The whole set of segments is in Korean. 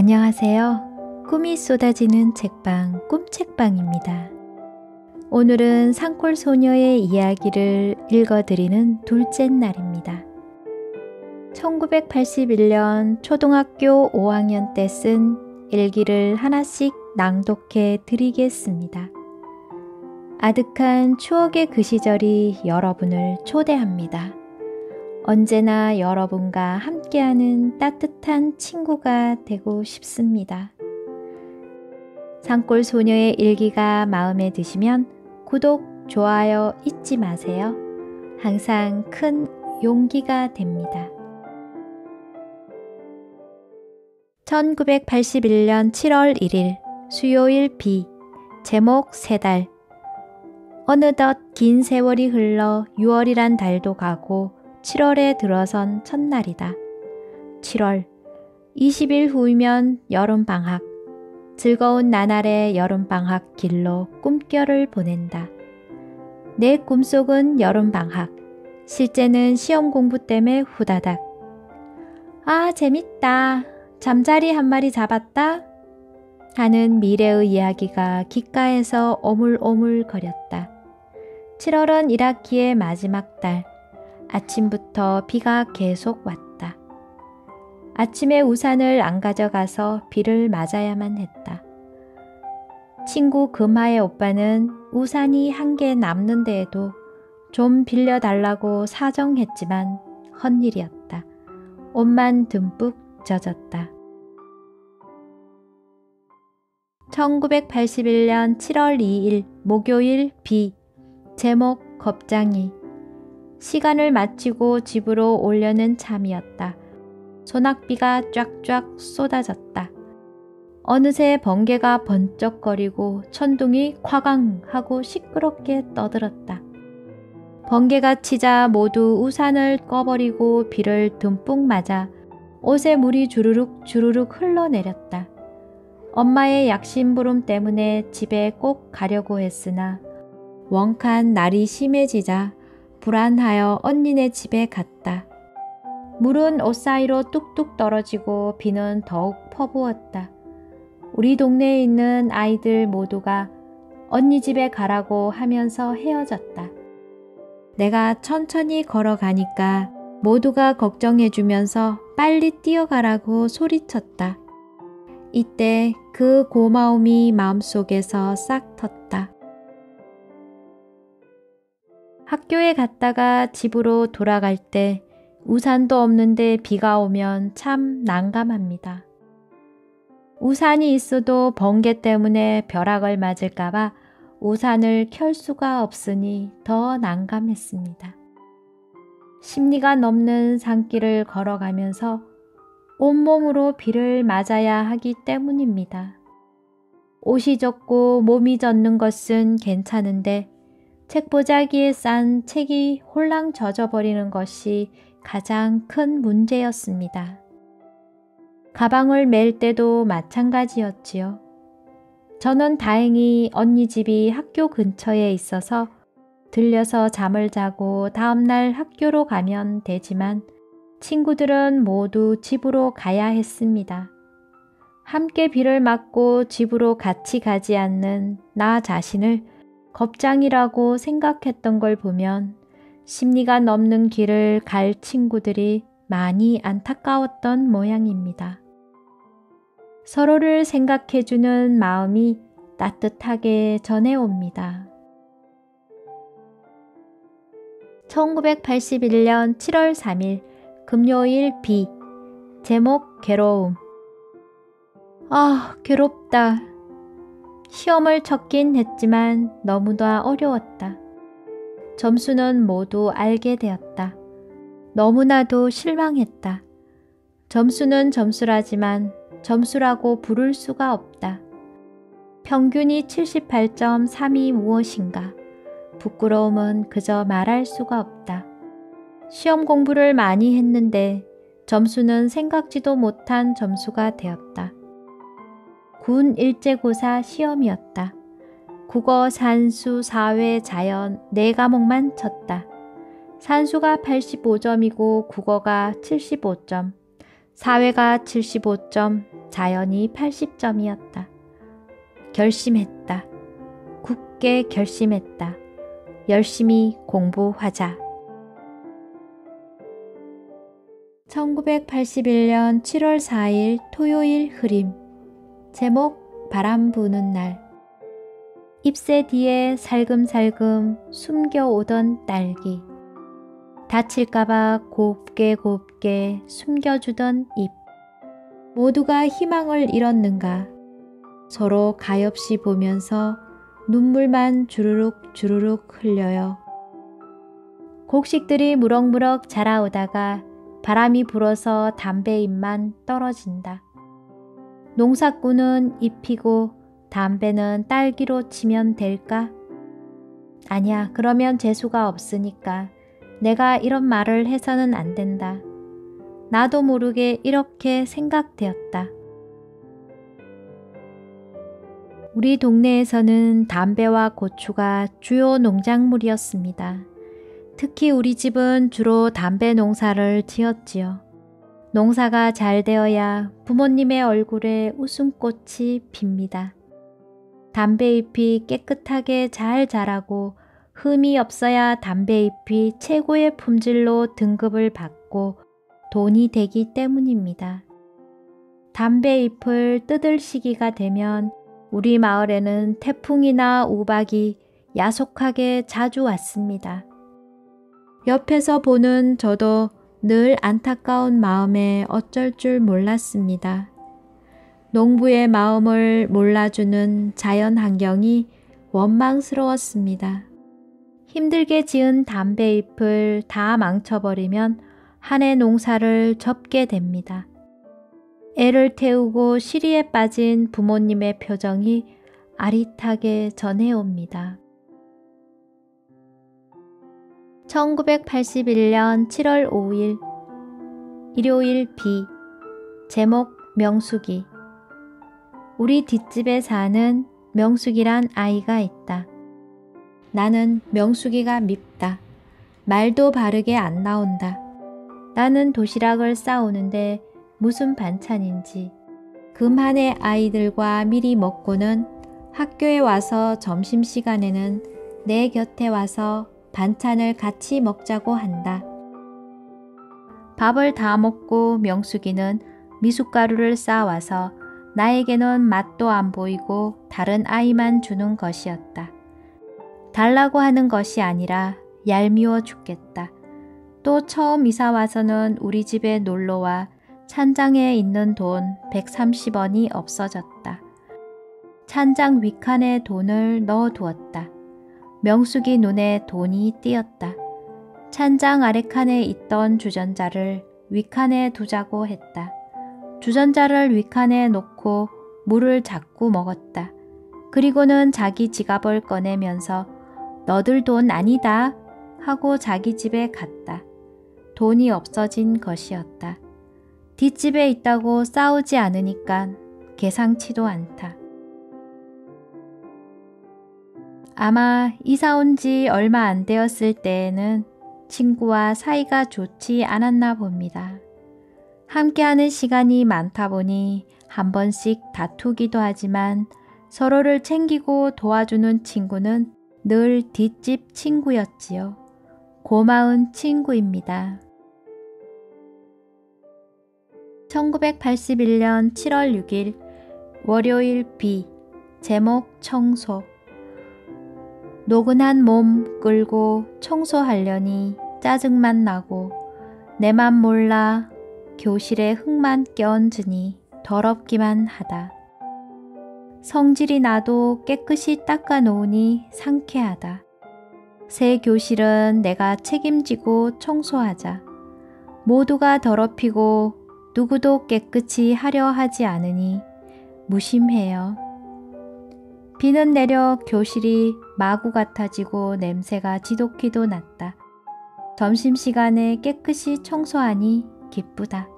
안녕하세요. 꿈이 쏟아지는 책방 꿈책방입니다. 오늘은 산골소녀의 이야기를 읽어드리는 둘째 날입니다. 1981년 초등학교 5학년 때 쓴 일기를 하나씩 낭독해 드리겠습니다. 아득한 추억의 그 시절이 여러분을 초대합니다. 언제나 여러분과 함께하는 따뜻한 친구가 되고 싶습니다. 산골 소녀의 일기가 마음에 드시면 구독, 좋아요 잊지 마세요. 항상 큰 용기가 됩니다. 1981년 7월 1일 수요일 비 제목 3달 어느덧 긴 세월이 흘러 6월이란 달도 가고 7월에 들어선 첫날이다. 7월 20일 후이면 여름방학. 즐거운 나날의 여름방학 길로 꿈결을 보낸다. 내 꿈속은 여름방학. 실제는 시험 공부 때문에 후다닥. 아, 재밌다. 잠자리 한 마리 잡았다. 하는 미래의 이야기가 귓가에서 오물오물거렸다. 7월은 1학기의 마지막 달. 아침부터 비가 계속 왔다. 아침에 우산을 안 가져가서 비를 맞아야만 했다. 친구 금하의 오빠는 우산이 한 개 남는데에도 좀 빌려달라고 사정했지만 헛일이었다. 옷만 듬뿍 젖었다. 1981년 7월 2일 목요일 비 제목 겁장이 시간을 마치고 집으로 오려는 참이었다. 소낙비가 쫙쫙 쏟아졌다. 어느새 번개가 번쩍거리고 천둥이 콱광 하고 시끄럽게 떠들었다. 번개가 치자 모두 우산을 꺼버리고 비를 듬뿍 맞아 옷에 물이 주르륵 주르륵 흘러내렸다. 엄마의 약심부름 때문에 집에 꼭 가려고 했으나 원칸 날이 심해지자 불안하여 언니네 집에 갔다. 물은 옷 사이로 뚝뚝 떨어지고 비는 더욱 퍼부었다. 우리 동네에 있는 아이들 모두가 언니 집에 가라고 하면서 헤어졌다. 내가 천천히 걸어가니까 모두가 걱정해주면서 빨리 뛰어가라고 소리쳤다. 이때 그 고마움이 마음속에서 싹 텄다. 학교에 갔다가 집으로 돌아갈 때 우산도 없는데 비가 오면 참 난감합니다. 우산이 있어도 번개 때문에 벼락을 맞을까봐 우산을 켤 수가 없으니 더 난감했습니다. 십리가 넘는 산길을 걸어가면서 온몸으로 비를 맞아야 하기 때문입니다. 옷이 젖고 몸이 젖는 것은 괜찮은데 책보자기에 싼 책이 홀랑 젖어버리는 것이 가장 큰 문제였습니다. 가방을 멜 때도 마찬가지였지요. 저는 다행히 언니 집이 학교 근처에 있어서 들려서 잠을 자고 다음날 학교로 가면 되지만 친구들은 모두 집으로 가야 했습니다. 함께 비를 맞고 집으로 같이 가지 않는 나 자신을 겁장이라고 생각했던 걸 보면 십리가 넘는 길을 갈 친구들이 많이 안타까웠던 모양입니다. 서로를 생각해주는 마음이 따뜻하게 전해옵니다. 1981년 7월 3일 금요일 비 제목 괴로움. 아, 괴롭다. 시험을 쳤긴 했지만 너무나 어려웠다. 점수는 모두 알게 되었다. 너무나도 실망했다. 점수는 점수라지만 점수라고 부를 수가 없다. 평균이 78.3이 무엇인가? 부끄러움은 그저 말할 수가 없다. 시험 공부를 많이 했는데 점수는 생각지도 못한 점수가 되었다. 군 일제고사 시험이었다. 국어, 산수, 사회, 자연 4과목만 쳤다. 산수가 85점이고 국어가 75점, 사회가 75점, 자연이 80점이었다. 결심했다. 굳게 결심했다. 열심히 공부하자. 1981년 7월 4일 토요일 흐림. 제목 바람 부는 날. 잎새 뒤에 살금살금 숨겨오던 딸기. 다칠까봐 곱게 곱게 숨겨주던 잎. 모두가 희망을 잃었는가. 서로 가엾이 보면서 눈물만 주르륵 주르륵 흘려요. 곡식들이 무럭무럭 자라오다가 바람이 불어서 담배잎만 떨어진다. 농사꾼은 잎이고 담배는 딸기로 치면 될까? 아니야, 그러면 재수가 없으니까 내가 이런 말을 해서는 안 된다. 나도 모르게 이렇게 생각되었다. 우리 동네에서는 담배와 고추가 주요 농작물이었습니다. 특히 우리 집은 주로 담배 농사를 지었지요. 농사가 잘 되어야 부모님의 얼굴에 웃음꽃이 핍니다. 담배잎이 깨끗하게 잘 자라고 흠이 없어야 담배잎이 최고의 품질로 등급을 받고 돈이 되기 때문입니다. 담배잎을 뜯을 시기가 되면 우리 마을에는 태풍이나 우박이 야속하게 자주 왔습니다. 옆에서 보는 저도 늘 안타까운 마음에 어쩔 줄 몰랐습니다. 농부의 마음을 몰라주는 자연 환경이 원망스러웠습니다. 힘들게 지은 담배잎을 다 망쳐버리면 한 해 농사를 접게 됩니다. 애를 태우고 시리에 빠진 부모님의 표정이 아릿하게 전해옵니다. 1981년 7월 5일 일요일 비. 제목 명숙이. 우리 뒷집에 사는 명숙이란 아이가 있다. 나는 명숙이가 밉다. 말도 바르게 안 나온다. 나는 도시락을 싸오는데 무슨 반찬인지 금한해 아이들과 미리 먹고는 학교에 와서 점심시간에는 내 곁에 와서 반찬을 같이 먹자고 한다. 밥을 다 먹고 명숙이는 미숫가루를 싸와서 나에게는 맛도 안 보이고 다른 아이만 주는 것이었다. 달라고 하는 것이 아니라 얄미워 죽겠다. 또 처음 이사 와서는 우리 집에 놀러와 찬장에 있는 돈 130원이 없어졌다. 찬장 윗칸에 돈을 넣어두었다. 명숙이 눈에 돈이 띄었다. 찬장 아래칸에 있던 주전자를 윗칸에 두자고 했다. 주전자를 윗칸에 놓고 물을 자꾸 먹었다. 그리고는 자기 지갑을 꺼내면서 너들 돈 아니다 하고 자기 집에 갔다. 돈이 없어진 것이었다. 뒷집에 있다고 싸우지 않으니까 개상치도 않다. 아마 이사 온 지 얼마 안 되었을 때에는 친구와 사이가 좋지 않았나 봅니다. 함께하는 시간이 많다 보니 한 번씩 다투기도 하지만 서로를 챙기고 도와주는 친구는 늘 뒷집 친구였지요. 고마운 친구입니다. 1981년 7월 6일 월요일 비. 제목 청소. 노근한 몸 끌고 청소하려니 짜증만 나고 내 맘 몰라 교실에 흙만 껴얹으니 더럽기만 하다. 성질이 나도 깨끗이 닦아 놓으니 상쾌하다. 새 교실은 내가 책임지고 청소하자. 모두가 더럽히고 누구도 깨끗이 하려 하지 않으니 무심해요. 비는 내려 교실이 마구 같아지고 냄새가 지독히도 났다. 점심시간에 깨끗이 청소하니 기쁘다.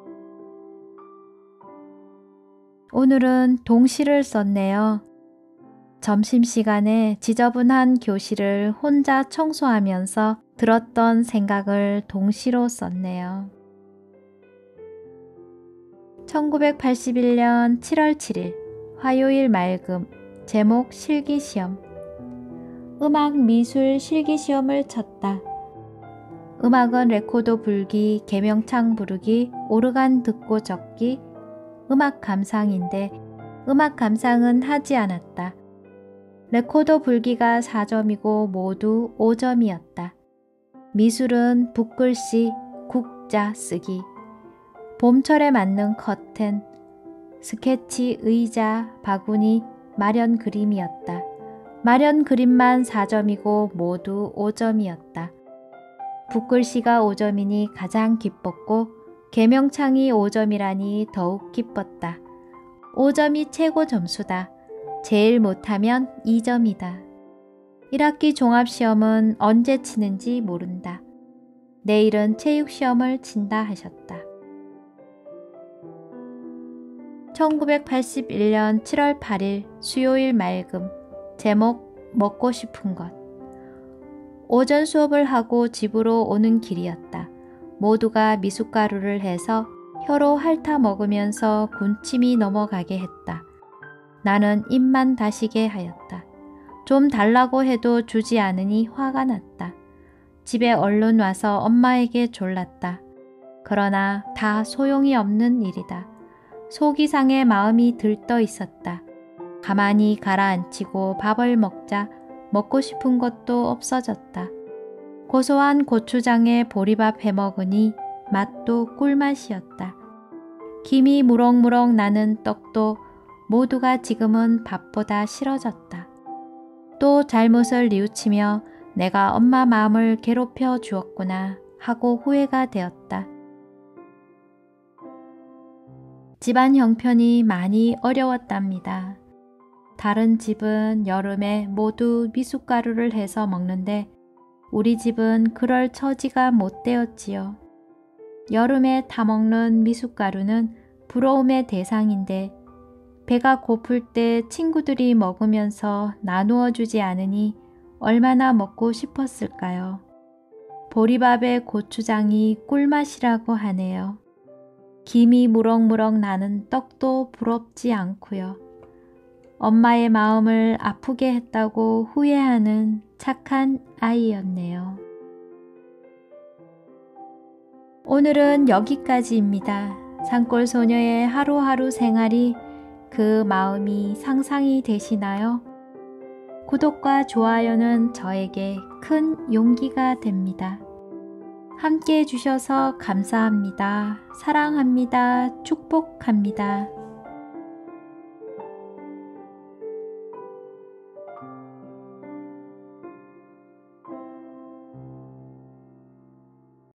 오늘은 동시를 썼네요. 점심시간에 지저분한 교실을 혼자 청소하면서 들었던 생각을 동시로 썼네요. 1981년 7월 7일 화요일 맑음. 제목 실기시험. 음악 미술 실기시험을 쳤다. 음악은 레코더 불기, 계명창 부르기, 오르간 듣고 적기, 음악 감상인데 음악 감상은 하지 않았다. 레코더 불기가 4점이고 모두 5점이었다. 미술은 붓글씨, 국자 쓰기, 봄철에 맞는 커튼, 스케치, 의자, 바구니, 마련 그림이었다. 마련 그림만 4점이고 모두 5점이었다. 붓글씨가 5점이니 가장 기뻤고 계명창이 5점이라니 더욱 기뻤다. 5점이 최고 점수다. 제일 못하면 2점이다. 1학기 종합시험은 언제 치는지 모른다. 내일은 체육시험을 친다 하셨다. 1981년 7월 8일 수요일 맑음. 제목 먹고 싶은 것. 오전 수업을 하고 집으로 오는 길이었다. 모두가 미숫가루를 해서 혀로 핥아 먹으면서 군침이 넘어가게 했다. 나는 입만 다시게 하였다. 좀 달라고 해도 주지 않으니 화가 났다. 집에 얼른 와서 엄마에게 졸랐다. 그러나 다 소용이 없는 일이다. 속이 상해 마음이 들떠 있었다. 가만히 가라앉히고 밥을 먹자 먹고 싶은 것도 없어졌다. 고소한 고추장에 보리밥 해먹으니 맛도 꿀맛이었다. 김이 무럭무럭 나는 떡도 모두가 지금은 밥보다 싫어졌다. 또 잘못을 뉘우치며 내가 엄마 마음을 괴롭혀 주었구나 하고 후회가 되었다. 집안 형편이 많이 어려웠답니다. 다른 집은 여름에 모두 미숫가루를 해서 먹는데 우리 집은 그럴 처지가 못 되었지요. 여름에 타먹는 미숫가루는 부러움의 대상인데 배가 고플 때 친구들이 먹으면서 나누어 주지 않으니 얼마나 먹고 싶었을까요? 보리밥에 고추장이 꿀맛이라고 하네요. 김이 무럭무럭 나는 떡도 부럽지 않고요. 엄마의 마음을 아프게 했다고 후회하는 착한 아이였네요. 오늘은 여기까지입니다. 산골소녀의 하루하루 생활이 그 마음이 상상이 되시나요? 구독과 좋아요는 저에게 큰 용기가 됩니다. 함께 해주셔서 감사합니다. 사랑합니다. 축복합니다.